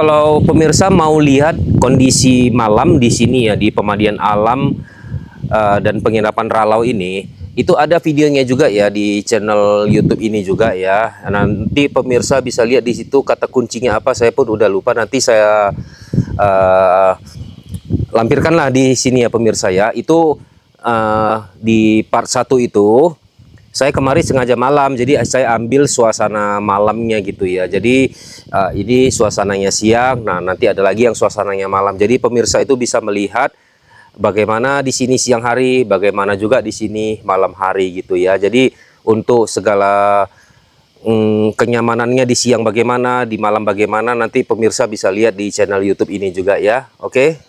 kalau pemirsa mau lihat kondisi malam di sini ya, di pemandian alam dan penginapan Ralau ini, itu ada videonya juga ya di channel YouTube ini juga ya. Nanti pemirsa bisa lihat di situ kata kuncinya apa, saya pun udah lupa. Nanti saya lampirkanlah di sini ya pemirsa ya. Itu di part 1 itu saya kemarin sengaja malam, jadi saya ambil suasana malamnya gitu ya. Jadi ini suasananya siang, nah nanti ada lagi yang suasananya malam. Jadi pemirsa itu bisa melihat bagaimana di sini siang hari, bagaimana juga di sini malam hari gitu ya. Jadi untuk segala kenyamanannya di siang bagaimana, di malam bagaimana, nanti pemirsa bisa lihat di channel YouTube ini juga ya. Oke.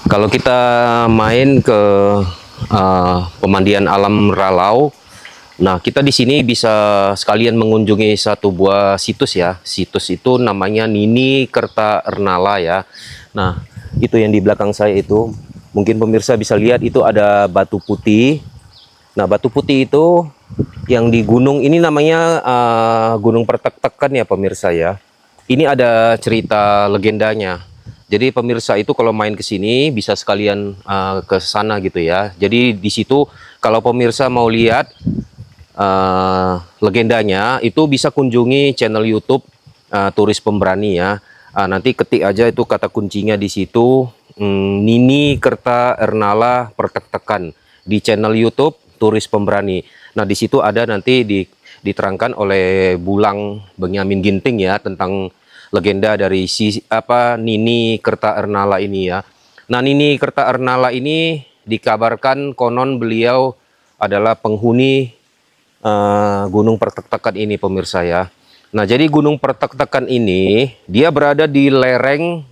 Kalau kita main ke pemandian alam Ralau, nah kita di sini bisa sekalian mengunjungi satu buah situs ya. Situs itu namanya Nini Kerta Ernala ya. Nah itu yang di belakang saya itu, mungkin pemirsa bisa lihat itu ada batu putih. Nah batu putih itu yang di gunung ini namanya Gunung Pertek-Tekan ya pemirsa ya. Ini ada cerita legendanya. Jadi pemirsa itu kalau main ke sini bisa sekalian ke sana gitu ya. Jadi di situ kalau pemirsa mau lihat legendanya itu bisa kunjungi channel YouTube Turis Pemberani ya. Nanti ketik aja itu kata kuncinya di situ, Nini Kerta Ernala Pertek-Tekan di channel YouTube Turis Pemberani. Nah di situ ada nanti diterangkan oleh Bulang Benyamin Ginting ya tentang legenda dari Nini Kerta Ernala ini ya. Nah Nini Kerta Ernala ini dikabarkan konon beliau adalah penghuni Gunung Pertek-Tekan ini pemirsa ya. Nah jadi Gunung Pertek-Tekan ini dia berada di lereng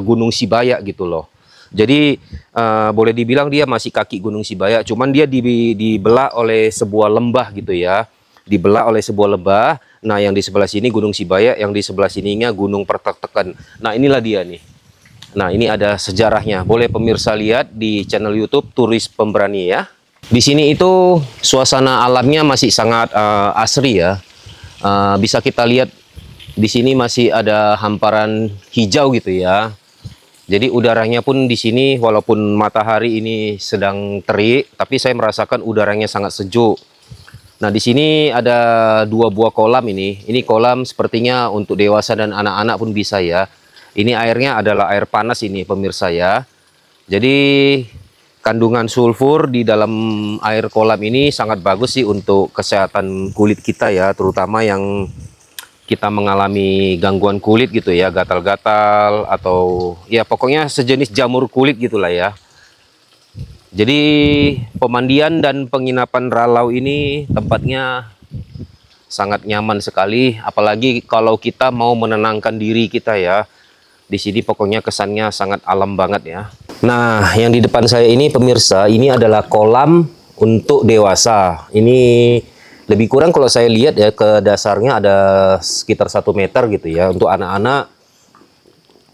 Gunung Sibaya gitu loh. Jadi boleh dibilang dia masih kaki Gunung Sibaya, cuman dia dibelah oleh sebuah lembah gitu ya. Dibelah oleh sebuah lembah. Nah yang di sebelah sini Gunung Sibaya, yang di sebelah sininya Gunung Pertek-Tekan. Nah inilah dia nih. Nah ini ada sejarahnya, boleh pemirsa lihat di channel YouTube Turis Pemberani ya. Di sini itu suasana alamnya masih sangat asri ya. Bisa kita lihat di sini masih ada hamparan hijau gitu ya. Jadi udaranya pun di sini walaupun matahari ini sedang terik, tapi saya merasakan udaranya sangat sejuk. Nah di sini ada 2 buah kolam ini. Ini kolam sepertinya untuk dewasa dan anak-anak pun bisa ya. Ini airnya adalah air panas ini pemirsa ya. Jadi kandungan sulfur di dalam air kolam ini sangat bagus sih untuk kesehatan kulit kita ya. Terutama yang kita mengalami gangguan kulit gitu ya. Gatal-gatal atau ya pokoknya sejenis jamur kulit gitulah ya. Jadi pemandian dan penginapan Ralau ini tempatnya sangat nyaman sekali, apalagi kalau kita mau menenangkan diri kita ya. Di sini pokoknya kesannya sangat alam banget ya. Nah, yang di depan saya ini pemirsa, ini adalah kolam untuk dewasa. Ini lebih kurang kalau saya lihat ya ke dasarnya ada sekitar 1 meter gitu ya. Untuk anak-anak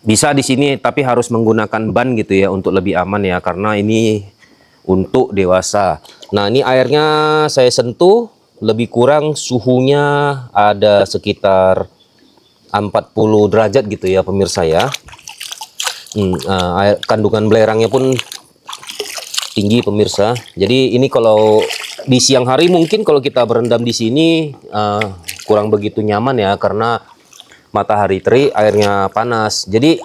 bisa di sini tapi harus menggunakan ban gitu ya untuk lebih aman ya, karena ini untuk dewasa. Nah ini airnya saya sentuh, lebih kurang suhunya ada sekitar 40 derajat gitu ya pemirsa ya. Kandungan belerangnya pun tinggi pemirsa. Jadi ini kalau di siang hari mungkin kalau kita berendam di sini kurang begitu nyaman ya, karena matahari terik, airnya panas. Jadi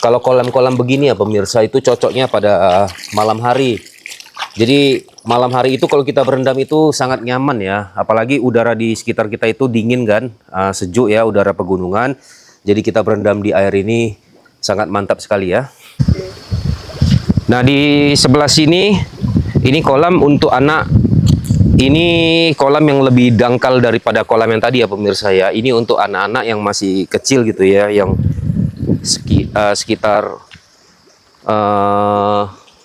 kalau kolam-kolam begini ya pemirsa itu cocoknya pada malam hari. Jadi malam hari itu kalau kita berendam itu sangat nyaman ya, apalagi udara di sekitar kita itu dingin kan, sejuk ya, udara pegunungan. Jadi kita berendam di air ini sangat mantap sekali ya. Nah di sebelah sini ini kolam untuk anak. Ini kolam yang lebih dangkal daripada kolam yang tadi ya pemirsa ya. Ini untuk anak-anak yang masih kecil gitu ya, yang sekitar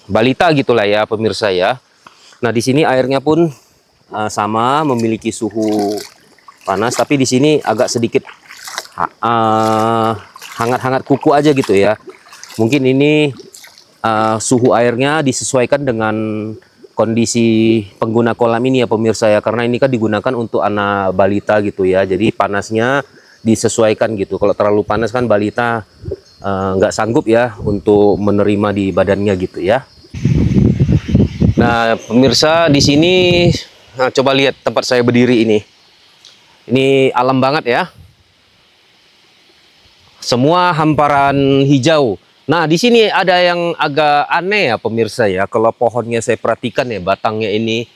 balita gitulah ya pemirsa ya. Nah di sini airnya pun sama, memiliki suhu panas, tapi di sini agak sedikit hangat-hangat kuku aja gitu ya. Mungkin ini suhu airnya disesuaikan dengan kondisi pengguna kolam ini ya pemirsa ya, karena ini kan digunakan untuk anak balita gitu ya. Jadi panasnya disesuaikan gitu. Kalau terlalu panas kan balita nggak sanggup ya untuk menerima di badannya gitu ya. Nah, pemirsa di sini, nah, coba lihat tempat saya berdiri ini. Ini alam banget ya. Semua hamparan hijau. Nah, di sini ada yang agak aneh ya pemirsa ya. Kalau pohonnya saya perhatikan ya, batangnya ini.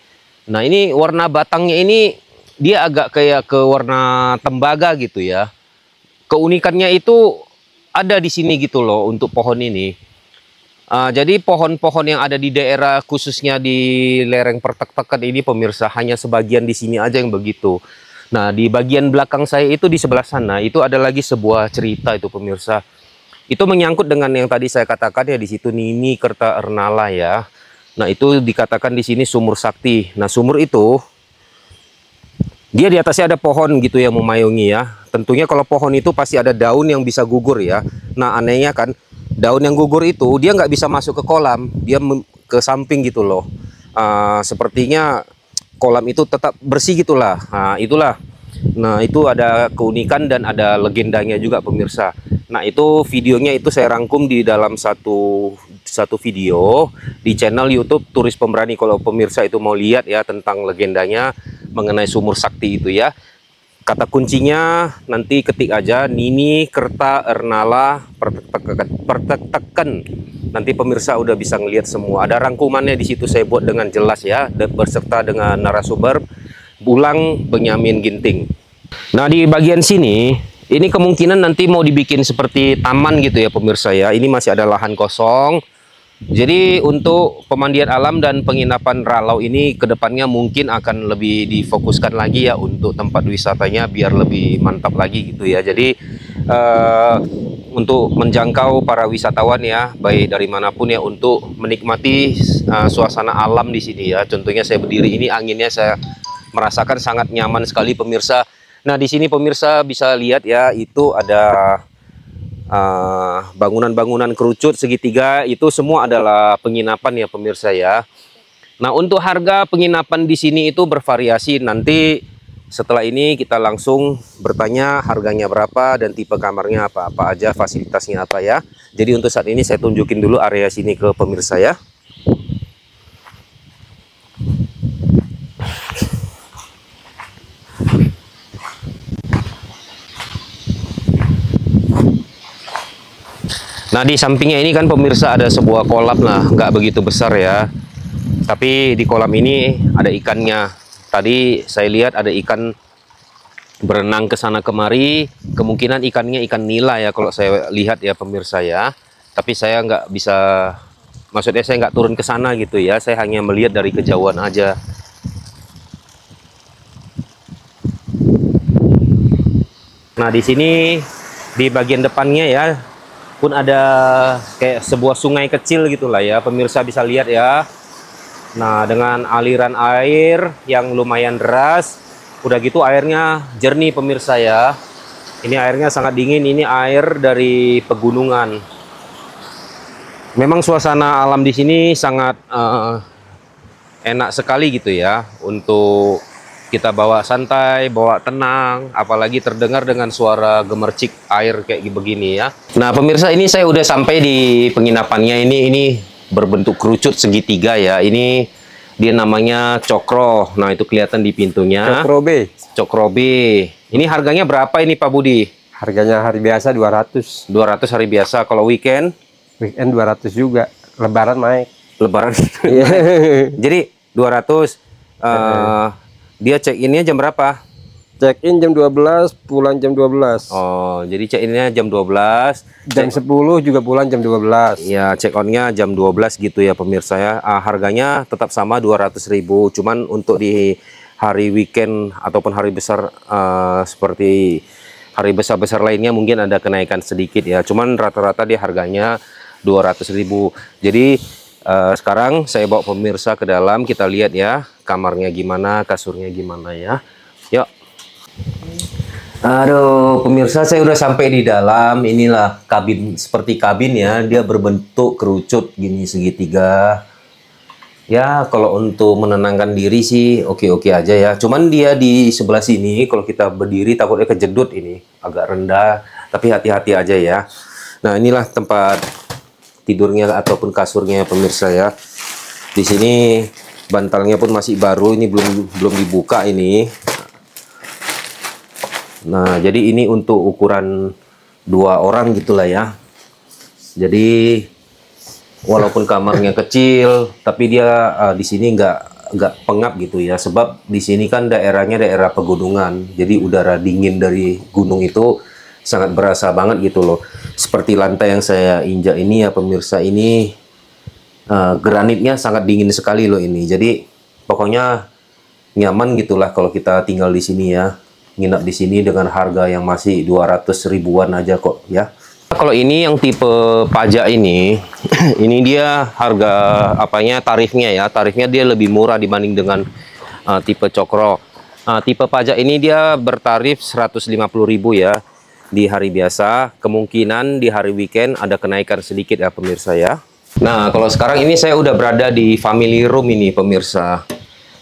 Nah, ini warna batangnya ini dia agak kayak ke warna tembaga gitu ya. Keunikannya itu ada di sini gitu loh untuk pohon ini. Jadi pohon-pohon yang ada di daerah khususnya di lereng Pertek-Teken ini pemirsa hanya sebagian di sini aja yang begitu. Nah, di bagian belakang saya itu di sebelah sana itu ada lagi sebuah cerita itu pemirsa. Itu menyangkut dengan yang tadi saya katakan ya, di situ Nini Kerta Ernala ya. Nah, itu dikatakan di sini sumur sakti. Nah, sumur itu dia di atasnya ada pohon gitu yang memayungi ya. Tentunya kalau pohon itu pasti ada daun yang bisa gugur ya. Nah, anehnya kan daun yang gugur itu dia nggak bisa masuk ke kolam, dia ke samping gitu loh. Sepertinya kolam itu tetap bersih gitulah. Nah, itulah. Nah, itu ada keunikan dan ada legendanya juga pemirsa. Nah, itu videonya itu saya rangkum di dalam satu video di channel YouTube Turis Pemberani. Kalau pemirsa itu mau lihat ya tentang legendanya mengenai sumur sakti itu ya. Kata kuncinya nanti ketik aja Nini Kerta Ernala Pertek-Teken. Nanti pemirsa udah bisa ngelihat semua. Ada rangkumannya di situ saya buat dengan jelas ya, berserta dengan narasumber Bulang Benyamin Ginting. Nah, di bagian sini ini kemungkinan nanti mau dibikin seperti taman gitu ya pemirsa ya. Ini masih ada lahan kosong. Jadi untuk pemandian alam dan penginapan Ralau ini kedepannya mungkin akan lebih difokuskan lagi ya untuk tempat wisatanya biar lebih mantap lagi gitu ya. Jadi untuk menjangkau para wisatawan ya, baik dari manapun ya, untuk menikmati suasana alam di sini ya. Contohnya saya berdiri ini, anginnya saya merasakan sangat nyaman sekali pemirsa. Nah, di sini pemirsa bisa lihat ya, itu ada bangunan-bangunan kerucut segitiga, itu semua adalah penginapan ya pemirsa ya. Nah, untuk harga penginapan di sini itu bervariasi. Nanti setelah ini kita langsung bertanya harganya berapa dan tipe kamarnya apa aja, fasilitasnya apa ya. Jadi untuk saat ini saya tunjukin dulu area sini ke pemirsa ya. Nah, di sampingnya ini kan pemirsa ada sebuah kolam lah, nggak begitu besar ya. Tapi di kolam ini ada ikannya. Tadi saya lihat ada ikan berenang ke sana kemari. Kemungkinan ikannya ikan nila ya kalau saya lihat ya pemirsa ya. Tapi saya nggak bisa, maksudnya saya nggak turun ke sana gitu ya. Saya hanya melihat dari kejauhan aja. Nah, di sini di bagian depannya ya pun ada kayak sebuah sungai kecil gitulah ya, pemirsa bisa lihat ya. Nah, dengan aliran air yang lumayan deras, udah gitu airnya jernih pemirsa ya. Ini airnya sangat dingin, ini air dari pegunungan. Memang suasana alam di sini sangat enak sekali gitu ya untuk kita bawa santai, bawa tenang, apalagi terdengar dengan suara gemercik air kayak begini ya. Nah, pemirsa, ini saya udah sampai di penginapannya. Ini berbentuk kerucut segitiga ya. Ini dia namanya Cokro. Nah, itu kelihatan di pintunya. Cokro B. Cokro B. Ini harganya berapa ini Pak Budi? Harganya hari biasa 200. 200 hari biasa. Kalau weekend? Weekend 200 juga. Lebaran naik. Lebaran. Jadi 200. Dia check-innya jam berapa? Check-in jam 12, pulang jam 12. Oh, jadi check-innya jam 12. Jam 10 juga pulang jam 12. Ya, check-on-nya jam 12 gitu ya pemirsa ya. Harganya tetap sama 200.000. Cuman untuk di hari weekend ataupun hari besar seperti hari besar-besar lainnya mungkin ada kenaikan sedikit ya. Cuman rata-rata dia harganya 200.000. Jadi sekarang saya bawa pemirsa ke dalam, kita lihat ya kamarnya gimana, kasurnya gimana ya. Yuk. Aduh, pemirsa, saya udah sampai di dalam. Inilah kabin, seperti kabin ya, dia berbentuk kerucut gini segitiga. Ya, kalau untuk menenangkan diri sih oke-oke aja ya. Cuman dia di sebelah sini, kalau kita berdiri takutnya kejedut ini. Agak rendah, tapi hati-hati aja ya. Nah, inilah tempat tidurnya ataupun kasurnya pemirsa ya. Di sini bantalnya pun masih baru, ini belum dibuka ini. Nah, jadi ini untuk ukuran 2 orang gitulah ya. Jadi walaupun kamarnya kecil, tapi dia di sini nggak pengap gitu ya. Sebab di sini kan daerahnya daerah pegunungan, jadi udara dingin dari gunung itu sangat berasa banget gitu loh. Seperti lantai yang saya injak ini ya pemirsa, ini granitnya sangat dingin sekali loh ini. Jadi pokoknya nyaman gitulah kalau kita tinggal di sini ya. Nginap di sini dengan harga yang masih 200 ribuan aja kok ya. Kalau ini yang tipe pajak ini, ini dia harga tarifnya ya. Tarifnya dia lebih murah dibanding dengan tipe cokro. Tipe pajak ini dia bertarif 150.000 ya di hari biasa. Kemungkinan di hari weekend ada kenaikan sedikit ya pemirsa ya. Nah, kalau sekarang ini saya udah berada di family room ini pemirsa.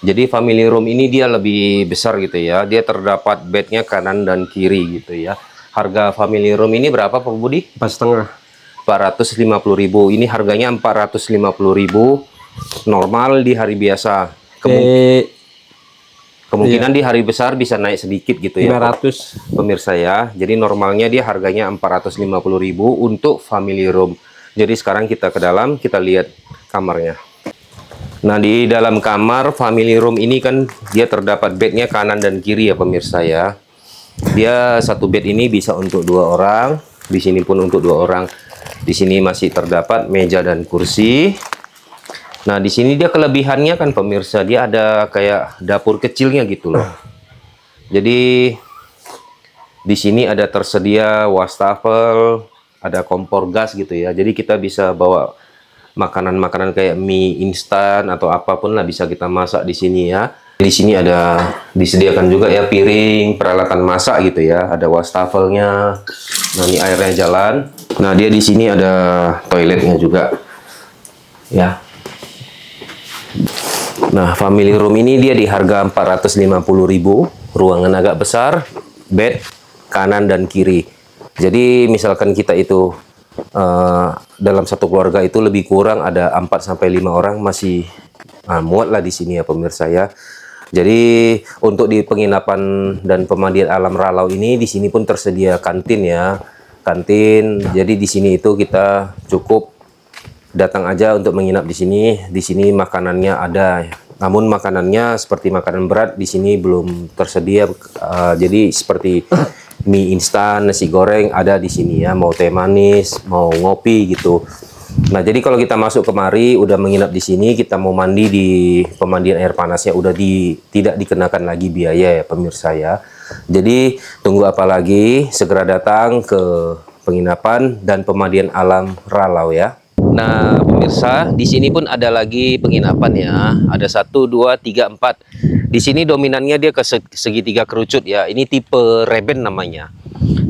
Jadi family room ini dia lebih besar gitu ya. Dia terdapat bednya kanan dan kiri gitu ya. Harga family room ini berapa Pak Budi? 4,5. 450.000. Ini harganya 450.000 normal di hari biasa. Kemungkinan di hari besar bisa naik sedikit gitu ya 500 pemirsa ya. Jadi normalnya dia harganya 450.000 untuk family room. Jadi sekarang kita ke dalam, kita lihat kamarnya. Nah, di dalam kamar family room ini kan dia terdapat bednya kanan dan kiri ya pemirsa ya. Dia satu bed ini bisa untuk 2 orang, di sini pun untuk 2 orang. Di sini masih terdapat meja dan kursi. Nah, di sini dia kelebihannya kan pemirsa, dia ada kayak dapur kecilnya gitu loh. Jadi di sini ada tersedia wastafel, ada kompor gas gitu ya. Jadi kita bisa bawa makanan-makanan kayak mie instan atau apapun lah bisa kita masak di sini ya. Di sini ada disediakan juga ya piring, peralatan masak gitu ya. Ada wastafelnya. Nah, ini airnya jalan. Nah, dia di sini ada toiletnya juga. Ya. Nah, family room ini dia di harga 450.000. Ruangan agak besar, bed kanan dan kiri. Jadi misalkan kita itu dalam satu keluarga itu lebih kurang ada 4-5 orang masih muat lah di sini ya pemirsa ya. Jadi untuk di penginapan dan pemandian alam Ralau ini di sini pun tersedia kantin ya. Kantin. Jadi di sini itu kita cukup datang aja untuk menginap di sini. Di sini makanannya ada. Namun makanannya seperti makanan berat di sini belum tersedia. Jadi seperti mie instan, nasi goreng ada di sini ya. Mau teh manis, mau ngopi gitu. Nah, jadi kalau kita masuk kemari, udah menginap di sini, kita mau mandi di pemandian air panasnya, udah tidak dikenakan lagi biaya ya pemirsa ya. Jadi tunggu apa lagi, segera datang ke penginapan dan pemandian alam Ralau ya. Nah pemirsa, di sini pun ada lagi penginapan ya. Ada 1, 2, 3, 4. Di sini dominannya dia ke segitiga kerucut ya. Ini tipe Reben namanya.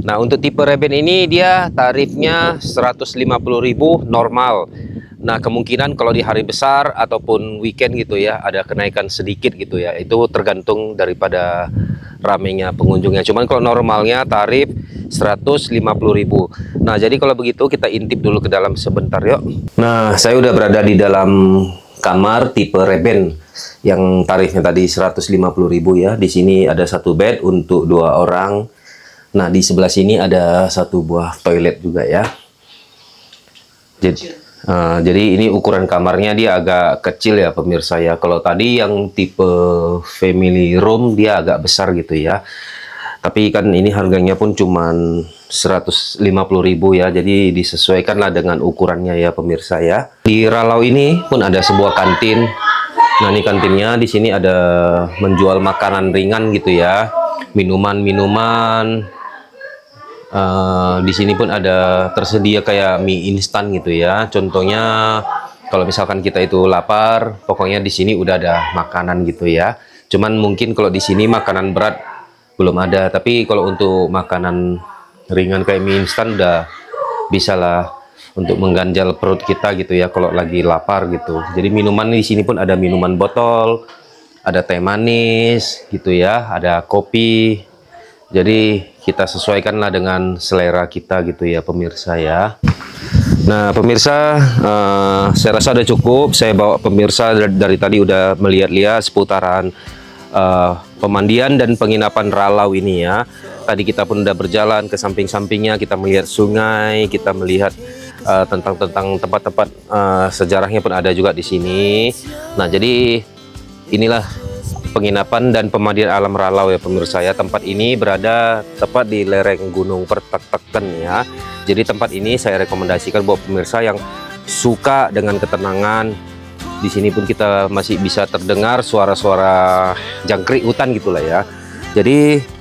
Nah, untuk tipe Reben ini dia tarifnya 150.000 normal. Nah, kemungkinan kalau di hari besar ataupun weekend gitu ya, ada kenaikan sedikit gitu ya. Itu tergantung daripada ramenya pengunjungnya. Cuman kalau normalnya tarif 150.000. Nah, jadi kalau begitu kita intip dulu ke dalam sebentar yuk. Nah, saya udah berada di dalam kamar tipe Reben yang tarifnya tadi 150.000 ya. Di sini ada satu bed untuk 2 orang. Nah, di sebelah sini ada satu buah toilet juga ya. Jadi ini ukuran kamarnya dia agak kecil ya pemirsa ya. Kalau tadi yang tipe family room dia agak besar gitu ya. Tapi kan ini harganya pun cuman 150.000 ya. Jadi disesuaikanlah dengan ukurannya ya pemirsa ya. Di Ralau ini pun ada sebuah kantin. Nah, ini kantinnya di sini ada menjual makanan ringan gitu ya. Minuman-minuman. Di sini pun ada tersedia kayak mie instan gitu ya. Contohnya kalau misalkan kita itu lapar, pokoknya di sini udah ada makanan gitu ya. Cuman mungkin kalau di sini makanan berat belum ada, tapi kalau untuk makanan ringan kayak mie instan udah bisa lah. untuk mengganjal perut kita gitu ya kalau lagi lapar gitu. Jadi minuman di sini pun ada minuman botol, ada teh manis gitu ya, ada kopi. Jadi kita sesuaikanlah dengan selera kita gitu ya pemirsa ya. Nah pemirsa, saya rasa udah cukup. Saya bawa pemirsa dari tadi udah melihat-lihat seputaran pemandian dan penginapan Ralau ini ya. Tadi kita pun udah berjalan ke samping-sampingnya, kita melihat sungai, kita melihat tentang tempat-tempat sejarahnya pun ada juga di sini. Nah jadi inilah penginapan dan pemandian alam Ralau ya pemirsa ya. Tempat ini berada tepat di lereng Gunung Pertek-teken ya. Jadi tempat ini saya rekomendasikan buat pemirsa yang suka dengan ketenangan. Di sini pun kita masih bisa terdengar suara-suara jangkrik hutan gitulah ya. Jadi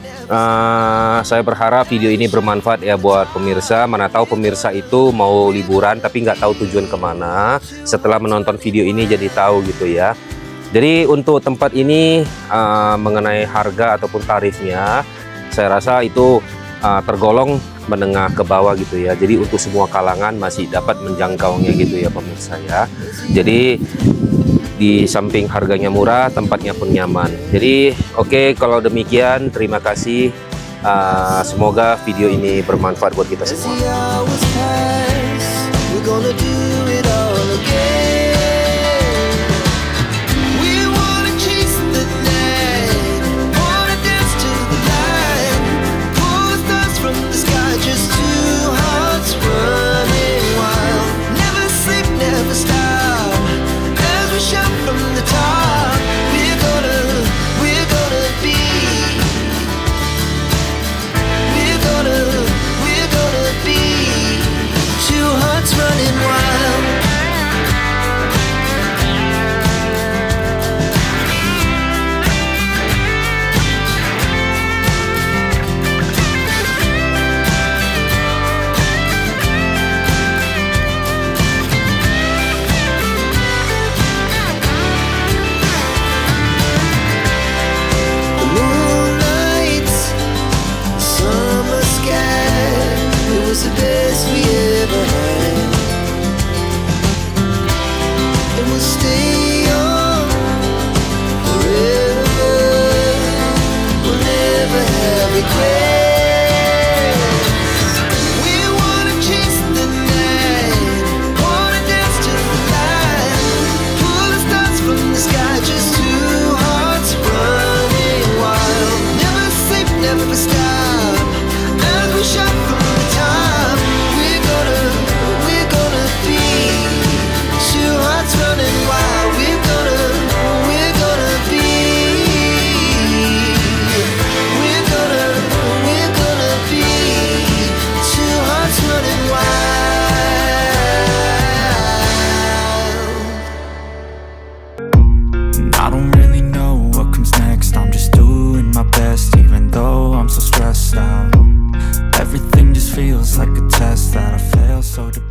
saya berharap video ini bermanfaat ya buat pemirsa. Mana tahu pemirsa itu mau liburan tapi nggak tahu tujuan kemana. Setelah menonton video ini jadi tahu gitu ya. Jadi untuk tempat ini mengenai harga ataupun tarifnya, saya rasa itu tergolong menengah ke bawah gitu ya. Jadi untuk semua kalangan masih dapat menjangkaunya gitu ya pemirsa ya. Jadi di samping harganya murah, tempatnya pun nyaman. Jadi oke, kalau demikian terima kasih. Semoga video ini bermanfaat buat kita semua. Everything just feels like a test that I fail so